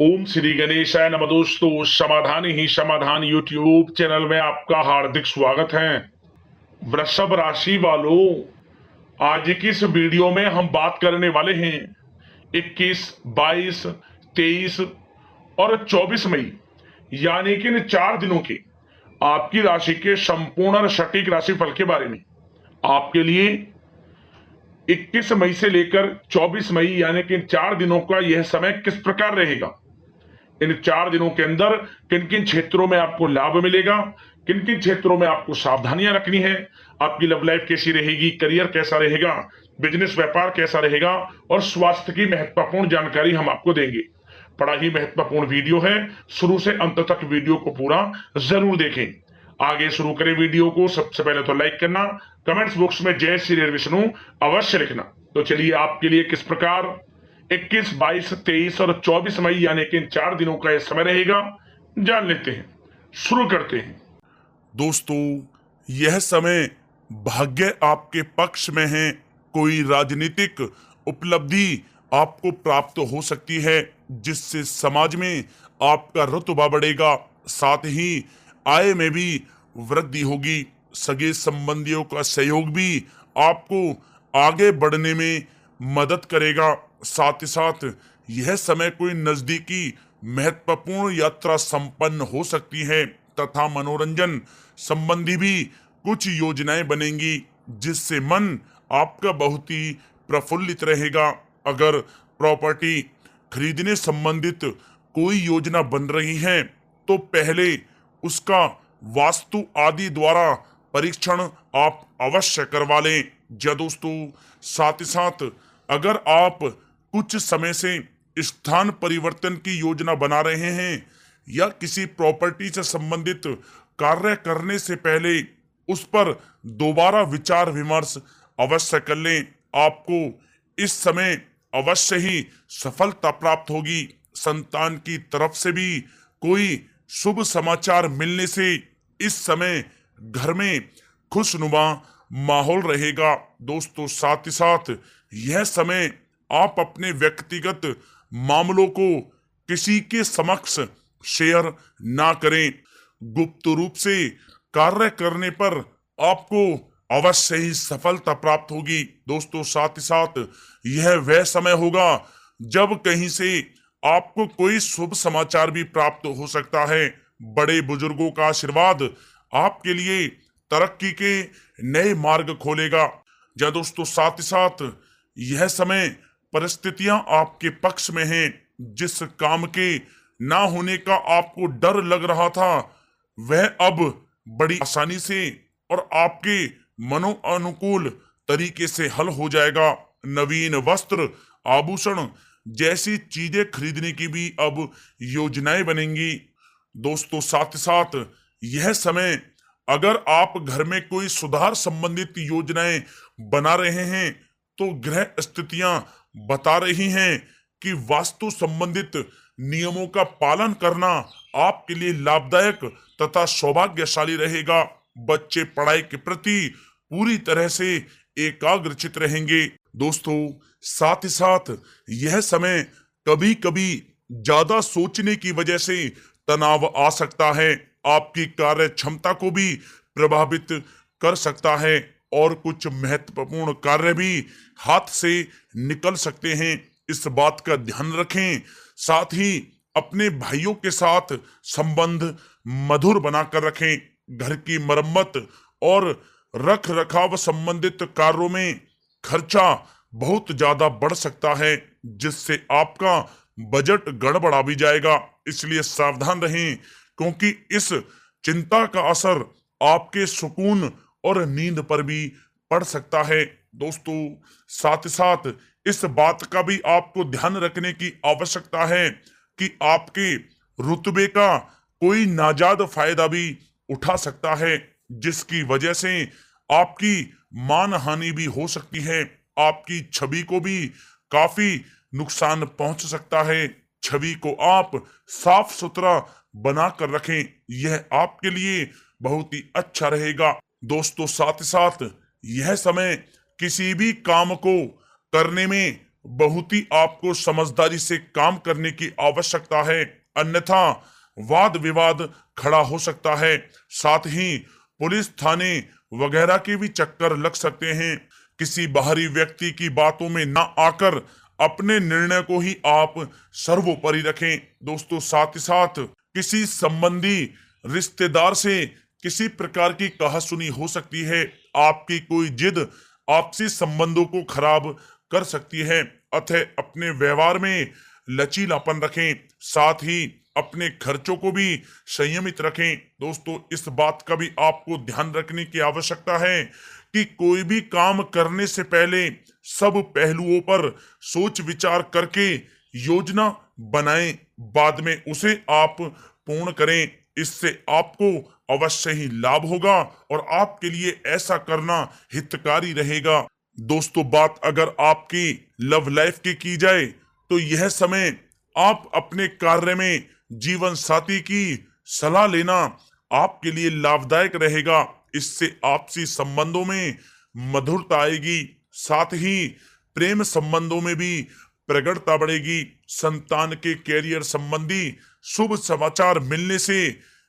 ओम श्री गणेशाय नमः। दोस्तों, समाधान ही समाधान यूट्यूब चैनल में आपका हार्दिक स्वागत है। वृषभ राशि वालों, आज की इस वीडियो में हम बात करने वाले हैं 21, 22, 23 और 24 मई यानी कि इन 4 दिनों के आपकी राशि के संपूर्ण और सटीक राशिफल के बारे में। आपके लिए 21 मई से लेकर 24 मई यानी कि इन 4 दिनों का यह समय किस प्रकार रहेगा, इन 4 दिनों के अंदर किन किन क्षेत्रों में आपको लाभ मिलेगा, किन किन क्षेत्रों में आपको सावधानियां रखनी है, आपकी लव लाइफ कैसी रहेगी, करियर कैसा रहेगा, बिजनेस व्यापार कैसा रहेगा और स्वास्थ्य की महत्वपूर्ण जानकारी हम आपको देंगे। बड़ा ही महत्वपूर्ण वीडियो है, शुरू से अंत तक वीडियो को पूरा जरूर देखें। आगे शुरू करें वीडियो को। सबसे पहले तो लाइक करना, कमेंट्स बॉक्स में जय श्री विष्णु अवश्य लिखना। तो चलिए, आपके लिए किस प्रकार 21, 22, 23 और 24 मई यानी कि इन 4 दिनों का यह समय रहेगा, जान लेते हैं। शुरू करते हैं। दोस्तों, यह समय भाग्य आपके पक्ष में है। कोई राजनीतिक उपलब्धि आपको प्राप्त हो सकती है जिससे समाज में आपका रुतबा बढ़ेगा। साथ ही आय में भी वृद्धि होगी। सगे संबंधियों का सहयोग भी आपको आगे बढ़ने में मदद करेगा। साथ ही साथ यह समय कोई नजदीकी महत्वपूर्ण यात्रा संपन्न हो सकती है तथा मनोरंजन संबंधी भी कुछ योजनाएं बनेंगी जिससे मन आपका बहुत ही प्रफुल्लित रहेगा। अगर प्रॉपर्टी खरीदने संबंधित कोई योजना बन रही है तो पहले उसका वास्तु आदि द्वारा परीक्षण आप अवश्य करवा लें। जी दोस्तों, साथ ही साथ अगर आप कुछ समय से स्थान परिवर्तन की योजना बना रहे हैं या किसी प्रॉपर्टी से संबंधित कार्य करने से पहले उस पर दोबारा विचार विमर्श अवश्य कर लें। आपको इस समय अवश्य ही सफलता प्राप्त होगी। संतान की तरफ से भी कोई शुभ समाचार मिलने से इस समय घर में खुशनुमा माहौल रहेगा। दोस्तों, साथ ही साथ यह समय आप अपने व्यक्तिगत मामलों को किसी के समक्ष शेयर ना करें। गुप्त रूप से कार्य करने पर आपको अवश्य ही सफलता प्राप्त होगी। दोस्तों, साथ ही साथ यह वह समय होगा जब कहीं से आपको कोई शुभ समाचार भी प्राप्त हो सकता है। बड़े बुजुर्गों का आशीर्वाद आपके लिए तरक्की के नए मार्ग खोलेगा। या दोस्तों, साथ ही साथ यह समय परिस्थितियां आपके पक्ष में हैं। जिस काम के ना होने का आपको डर लग रहा था वह अब बड़ी आसानी से और आपके मनो अनुकूल तरीके से हल हो जाएगा। नवीन वस्त्र, आभूषण जैसी चीजें खरीदने की भी अब योजनाएं बनेंगी। दोस्तों, साथ ही साथ यह समय अगर आप घर में कोई सुधार संबंधित योजनाएं बना रहे हैं तो ग्रह स्थितियां बता रही हैं कि वास्तु संबंधित नियमों का पालन करना आपके लिए लाभदायक तथा सौभाग्यशाली रहेगा। बच्चे पढ़ाई के प्रति पूरी तरह से एकाग्रचित रहेंगे। दोस्तों, साथ ही साथ यह समय कभी कभी ज्यादा सोचने की वजह से तनाव आ सकता है। आपकी कार्य क्षमता को भी प्रभावित कर सकता है और कुछ महत्वपूर्ण कार्य भी हाथ से निकल सकते हैं। इस बात का ध्यान रखें। साथ ही अपने भाइयों के साथ संबंध मधुर बनाकर रखें। घर की मरम्मत और रख रखाव संबंधित कार्यों में खर्चा बहुत ज्यादा बढ़ सकता है जिससे आपका बजट गड़बड़ा भी जाएगा। इसलिए सावधान रहें क्योंकि इस चिंता का असर आपके सुकून और नींद पर भी पड़ सकता है। दोस्तों, साथ ही साथ इस बात का भी आपको ध्यान रखने की आवश्यकता है कि आपके रुतबे का कोई नाजायज फायदा भी उठा सकता है जिसकी वजह से आपकी मान हानि भी हो सकती है। आपकी छवि को भी काफी नुकसान पहुंच सकता है। छवि को आप साफ सुथरा बना कर रखें, यह आपके लिए बहुत ही अच्छा रहेगा। दोस्तों, साथ ही साथ यह समय किसी भी काम को करने में बहुत ही आपको समझदारी से काम करने की आवश्यकता है, अन्यथा वाद विवाद खड़ा हो सकता है। साथ ही पुलिस थाने वगैरह के भी चक्कर लग सकते हैं। किसी बाहरी व्यक्ति की बातों में ना आकर अपने निर्णय को ही आप सर्वोपरि रखें। दोस्तों, साथ ही साथ किसी संबंधी रिश्तेदार से किसी प्रकार की कहासुनी हो सकती है। आपकी कोई जिद आपसी संबंधों को खराब कर सकती है। अतः अपने व्यवहार में लचीलापन रखें, साथ ही अपने खर्चों को भी संयमित रखें। दोस्तों, इस बात का भी आपको ध्यान रखने की आवश्यकता है कि कोई भी काम करने से पहले सब पहलुओं पर सोच विचार करके योजना बनाएं, बाद में उसे आप पूर्ण करें। इससे आपको अवश्य ही लाभ होगा और आपके लिए ऐसा करना हितकारी रहेगा। दोस्तों, बात अगर आपकी लव लाइफ की जाए तो यह समय आप अपने कार्य में जीवन साथी की सलाह लेना आपके लिए लाभदायक रहेगा। इससे आपसी संबंधों में मधुरता आएगी, साथ ही प्रेम संबंधों में भी प्रगाढ़ता बढ़ेगी। संतान के कैरियर संबंधी शुभ समाचार मिलने से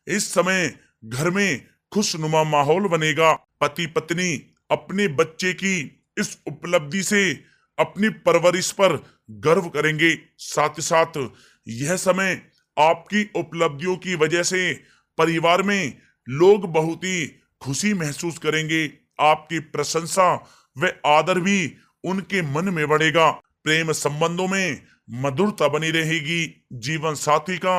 इस समय घर में खुशनुमा माहौल बनेगा। पति पत्नी अपने बच्चे की इस उपलब्धि से अपनी परवरिश पर गर्व करेंगे। साथ ही साथ यह समय आपकी उपलब्धियों की वजह से परिवार में लोग बहुत ही खुशी महसूस करेंगे। आपकी प्रशंसा व आदर भी उनके मन में बढ़ेगा। प्रेम संबंधों में मधुरता बनी रहेगी। जीवन साथी का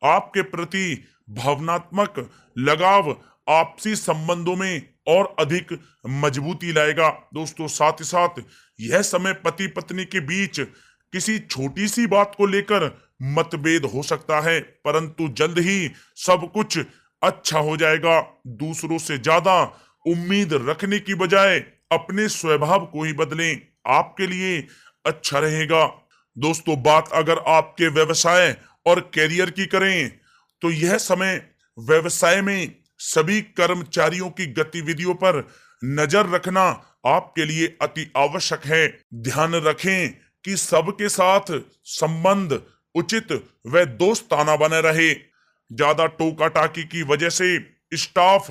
आपके प्रति भावनात्मक लगाव आपसी संबंधों में और अधिक मजबूती लाएगा। दोस्तों, साथ ही साथ यह समय पति पत्नी के बीच किसी छोटी सी बात को लेकर मतभेद हो सकता है, परंतु जल्द ही सब कुछ अच्छा हो जाएगा। दूसरों से ज्यादा उम्मीद रखने की बजाय अपने स्वभाव को ही बदलें, आपके लिए अच्छा रहेगा। दोस्तों, बात अगर आपके व्यवसाय और कैरियर की करें तो यह समय व्यवसाय में सभी कर्मचारियों की गतिविधियों पर नजर रखना आपके लिए अति आवश्यक है। ध्यान रखें कि सबके साथ संबंध उचित व दोस्ताना बने रहे। ज्यादा टोका टाकी की वजह से स्टाफ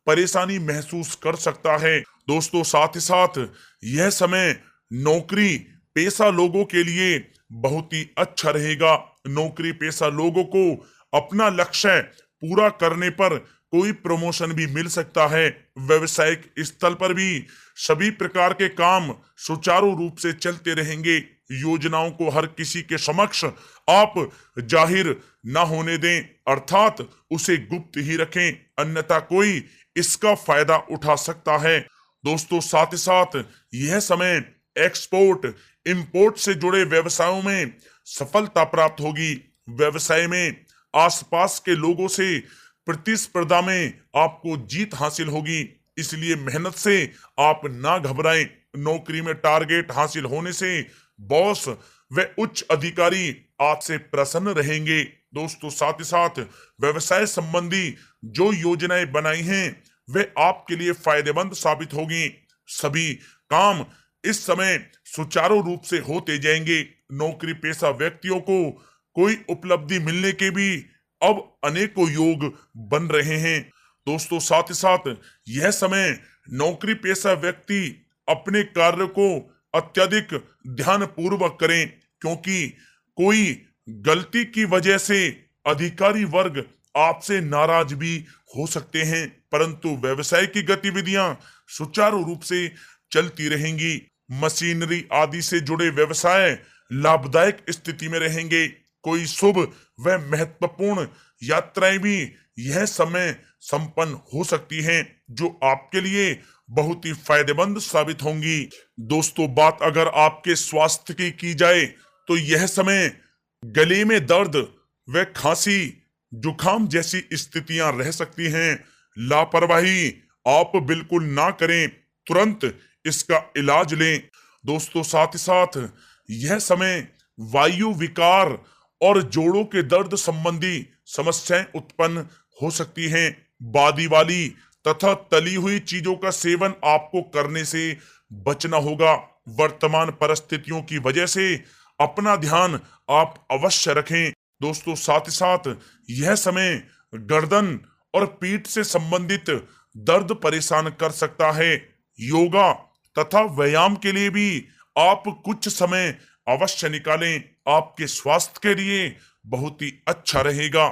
परेशानी महसूस कर सकता है। दोस्तों, साथ ही साथ यह समय नौकरी पेशा लोगों के लिए बहुत ही अच्छा रहेगा। नौकरी पेशा लोगों को अपना लक्ष्य पूरा करने पर कोई प्रमोशन भी मिल सकता है। व्यवसायिक स्थल पर भी सभी प्रकार के काम सुचारू रूप से चलते रहेंगे। योजनाओं को हर किसी के समक्ष आप जाहिर ना होने दें, अर्थात उसे गुप्त ही रखें, अन्यथा कोई इसका फायदा उठा सकता है। दोस्तों, साथ ही साथ यह समय एक्सपोर्ट इंपोर्ट से जुड़े व्यवसायों में सफलता प्राप्त होगी। व्यवसाय में आसपास के लोगों से प्रतिस्पर्धा में आपको जीत हासिल होगी, इसलिए मेहनत से आप ना घबराएं। नौकरी में टारगेट हासिल होने से बॉस व उच्च अधिकारी आपसे प्रसन्न रहेंगे। दोस्तों, साथ ही साथ व्यवसाय संबंधी जो योजनाएं बनाई हैं वे आपके लिए फायदेमंद साबित होगी। सभी काम इस समय सुचारू रूप से होते जाएंगे। नौकरी पेशा व्यक्तियों को कोई उपलब्धि मिलने के भी अब अनेकों योग बन रहे हैं। दोस्तों, साथ ही साथ यह समय नौकरी पेशा व्यक्ति अपने कार्य को अत्यधिक ध्यान पूर्वक करें, क्योंकि कोई गलती की वजह से अधिकारी वर्ग आपसे नाराज भी हो सकते हैं, परंतु व्यवसाय की गतिविधियां सुचारू रूप से चलती रहेंगी। मशीनरी आदि से जुड़े व्यवसाय लाभदायक स्थिति में रहेंगे। कोई शुभ व महत्वपूर्ण यात्राएं भी यह समय संपन्न हो सकती हैं, जो आपके लिए बहुत ही फायदेमंद साबित होंगी। दोस्तों, बात अगर आपके स्वास्थ्य की जाए तो यह समय गले में दर्द व खांसी जुकाम जैसी स्थितियां रह सकती हैं। लापरवाही आप बिल्कुल ना करें, तुरंत इसका इलाज लें। दोस्तों, साथ ही साथ यह समय वायु विकार और जोड़ों के दर्द संबंधी समस्याएं उत्पन्न हो सकती हैं। बादी वाली तथा तली हुई चीजों का सेवन आपको करने से बचना होगा। वर्तमान परिस्थितियों की वजह से अपना ध्यान आप अवश्य रखें। दोस्तों, साथ ही साथ यह समय गर्दन और पीठ से संबंधित दर्द परेशान कर सकता है। योगा तथा व्यायाम के लिए भी आप कुछ समय अवश्य निकालें, आपके स्वास्थ्य के लिए बहुत ही अच्छा रहेगा।